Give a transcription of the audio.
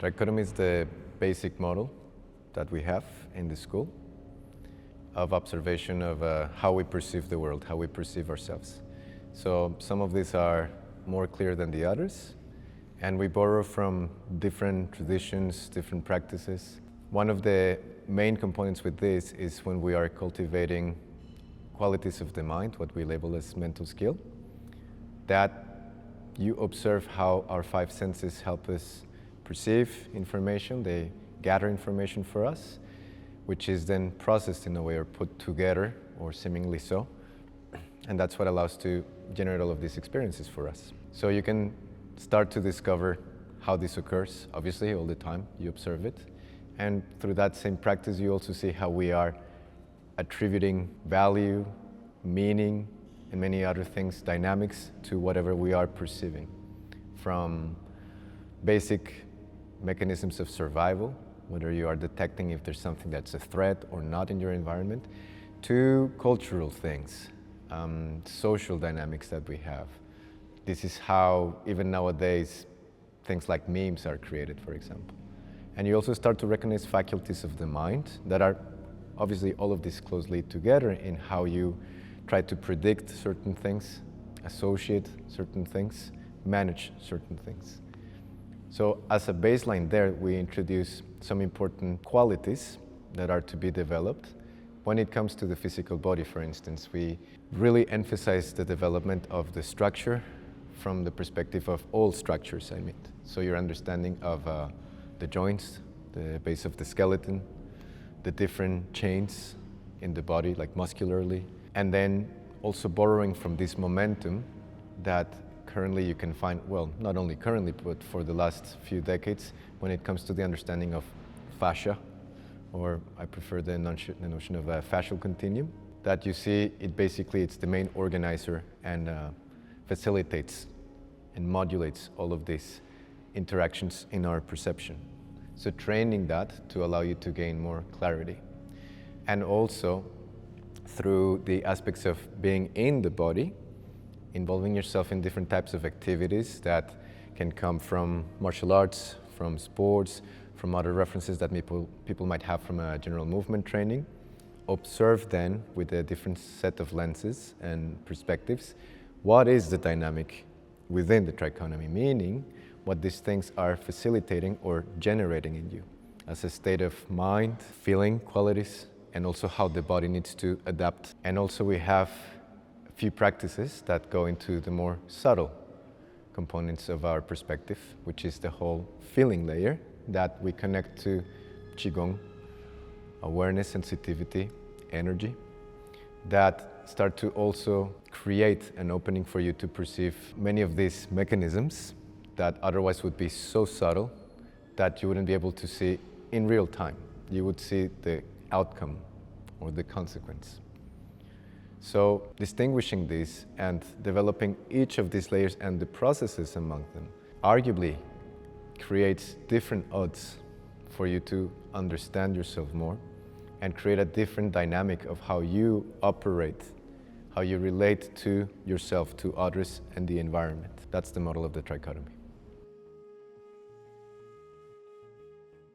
Trichotomy is the basic model that we have in the school of observation of how we perceive the world, how we perceive ourselves. So some of these are more clear than the others, and we borrow from different traditions, different practices. One of the main components with this is when we are cultivating qualities of the mind, what we label as mental skill, that you observe how our five senses help us perceive information. They gather information for us, which is then processed in a way or put together, or seemingly so. And that's what allows to generate all of these experiences for us. So you can start to discover how this occurs. Obviously, all the time you observe it. And through that same practice, you also see how we are attributing value, meaning, and many other things, dynamics, to whatever we are perceiving. From basic mechanisms of survival, whether you are detecting if there's something that's a threat or not in your environment, to cultural things, social dynamics that we have. This is how, even nowadays, things like memes are created, for example. And you also start to recognize faculties of the mind that are obviously all of this closely together in how you try to predict certain things, associate certain things, manage certain things. So as a baseline there, we introduce some important qualities that are to be developed. When it comes to the physical body, for instance, we really emphasize the development of the structure from the perspective of all structures, I mean. So your understanding of the joints, the base of the skeleton, the different chains in the body, like muscularly, and then also borrowing from this momentum that currently you can find, well, not only currently, but for the last few decades, when it comes to the understanding of fascia, or I prefer the notion of a fascial continuum, that you see it basically, it's the main organizer and facilitates and modulates all of these interactions in our perception. So training that to allow you to gain more clarity. And also through the aspects of being in the body, involving yourself in different types of activities that can come from martial arts, from sports, from other references that people might have from a general movement training. Observe then, with a different set of lenses and perspectives, what is the dynamic within the trichotomy, meaning what these things are facilitating or generating in you as a state of mind, feeling qualities, and also how the body needs to adapt. And also we have a few practices that go into the more subtle components of our perspective, which is the whole feeling layer that we connect to Qigong, awareness, sensitivity, energy, that start to also create an opening for you to perceive many of these mechanisms that otherwise would be so subtle that you wouldn't be able to see in real time. You would see the outcome or the consequence. So distinguishing these and developing each of these layers and the processes among them arguably creates different odds for you to understand yourself more and create a different dynamic of how you operate, how you relate to yourself, to others, and the environment. That's the model of the trichotomy.